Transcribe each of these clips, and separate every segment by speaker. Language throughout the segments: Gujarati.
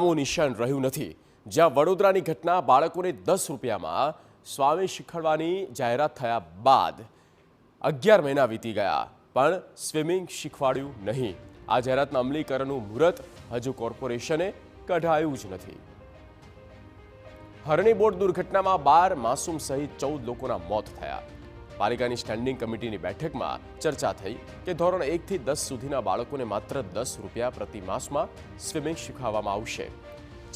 Speaker 1: નામો નિશાન રહ્યું નથી। જ્યાં વડોદરાની ઘટના બાળકોને 10 રૂપિયામાં સ્વિમિંગ શીખવાડવાની જાહેરાત થયા બાદ 11 મહિના વીતી ગયા પણ સ્વિમિંગ શીખવાડ્યું નહીં। આ જાહેરાતના અમલીકરણનું મુહૂર્ત હજુ કોર્પોરેશને કઢાયું જ નથી। હરણી બોટ દુર્ઘટનામાં 12 માસૂમ સહિત 14 લોકોના મોત થયા। પાલિકાની સ્ટેન્ડિંગ કમિટીની બેઠકમાં ચર્ચા થઈ કે ધોરણ 1 થી 10 સુધીના બાળકોને માત્ર 10 રૂપિયા પ્રતિ માસમાં સ્વિમિંગ શીખવવામાં આવશે।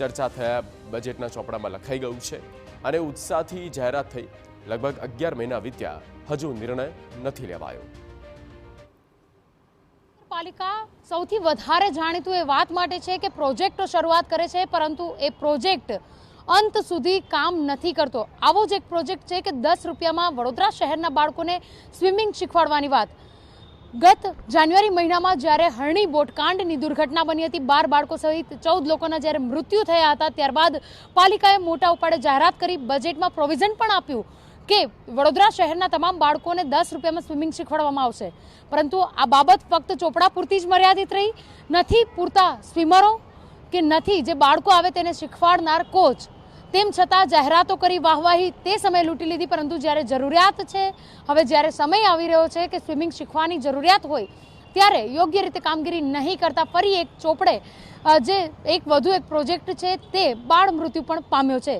Speaker 1: ચર્ચા થયા બજેટના ચોપડામાં લખાઈ ગયું છે અને ઉત્સાહથી જાહેરાત થઈ। લગભગ 11 મહિના વીત્યા, હજુ નિર્ણય નથી લેવાયો।
Speaker 2: પાલિકા સૌથી વધારે જાણીતું એ વાત માટે છે કે પ્રોજેક્ટો શરૂઆત કરે છે પરંતુ એ પ્રોજેક્ટ અંત સુધી કામ નથી કરતો। આવો જ એક પ્રોજેક્ટ છે કે 10 રૂપિયામાં વડોદરા શહેરના બાળકોને સ્વિમિંગ શીખવાડવાની વાત। ગત જાન્યુઆરી મહિનામાં જ્યારે હરણી બોટકાંડની દુર્ઘટના બની હતી, 12 બાળકો સહિત 14 લોકોના જ્યારે મૃત્યુ થયા હતા, ત્યારબાદ પાલિકાએ મોટા ઉપાડે જાહેરાત કરી, બજેટમાં પ્રોવિઝન પણ આપ્યું કે વડોદરા શહેરના તમામ બાળકોને 10 રૂપિયામાં સ્વિમિંગ શીખવાડવામાં આવશે। પરંતુ આ બાબત ફક્ત ચોપડા પૂરતી જ મર્યાદિત રહી। નથી પૂરતા સ્વિમરો કે નથી જે બાળકો આવે તેને શીખવાડનાર કોચ। તેમ છતાં જાહેરાતો કરી વાહવાહી તે સમયે લૂંટી લીધી, પરંતુ જ્યારે જરૂરિયાત છે, હવે જ્યારે સમય આવી રહ્યો છે કે સ્વિમિંગ શીખવાની જરૂરિયાત હોય, ત્યારે યોગ્ય રીતે કામગીરી નહીં કરતા ફરી એક ચોપડે જે એક વધુ એક પ્રોજેક્ટ છે તે બાળ મૃત્યુ પણ પામ્યો છે।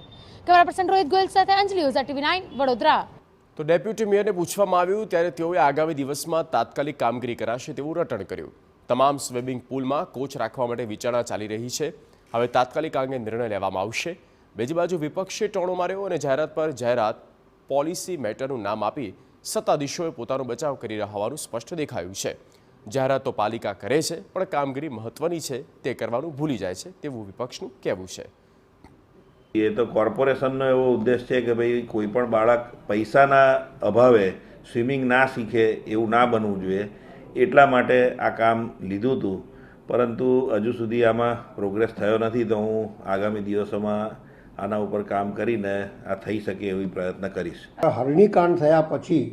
Speaker 2: કેમેરા પર્સન રોહિત ગોયલ સાથે અંજલિ ઓઝા, TV9 વડોદરા।
Speaker 1: તો ડેપ્યુટી મેયરને પૂછવામાં આવ્યું ત્યારે તેઓએ આગામી દિવસમાં તાત્કાલિક કામગીરી કરાશે તેવું રટણ કર્યું। તમામ સ્વિમિંગ પુલમાં કોચ રાખવા માટે વિચારણા ચાલી રહી છે। હવે તાત્કાલિક આ અંગે નિર્ણય લેવામાં આવશે। બીજી બાજુ વિપક્ષે ટોણો માર્યો અને જાહેરાત પર જાહેરાત પોલિસી મેટરનું નામ આપી સત્તાધીશોએ પોતાનો બચાવ કરી રહ્યા હોવાનું સ્પષ્ટ દેખાયું છે। જાહેરાત તો પાલિકા કરે છે પણ કામગીરી મહત્વની છે તે કરવાનું ભૂલી જાય છે તેવું વિપક્ષનું કહેવું છે।
Speaker 3: એ તો કોર્પોરેશનનો એવો ઉદ્દેશ છે કે ભાઈ કોઈ પણ બાળક પૈસાના અભાવે સ્વિમિંગ ના શીખે એવું ના બનવું જોઈએ, એટલા માટે આ કામ લીધું હતું। પરંતુ હજુ સુધી આમાં પ્રોગ્રેસ થયો નથી, તો હું આગામી દિવસોમાં આના ઉપર કામ કરીને આ થઈ શકે એવી પ્રયત્ન કરીશ।
Speaker 4: હરણીકાંડ થયા પછી,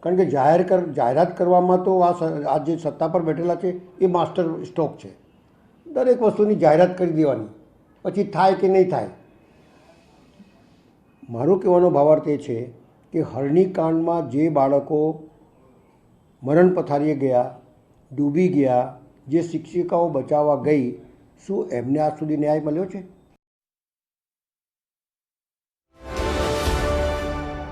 Speaker 4: કારણ કે જાહેરાત કરવામાં તો આ જે સત્તા પર બેઠેલા છે એ માસ્ટર સ્ટ્રોક છે। દરેક વસ્તુની જાહેરાત કરી દેવાની, પછી થાય કે નહીં થાય। મારો કહેવાનો ભાવાર્થ એ છે કે હરણીકાંડમાં જે બાળકો મરણ પથારીએ ગયા, ડૂબી ગયા, જે શિક્ષિકાઓ બચાવવા ગઈ, શું એમને આજ સુધી ન્યાય મળ્યો છે?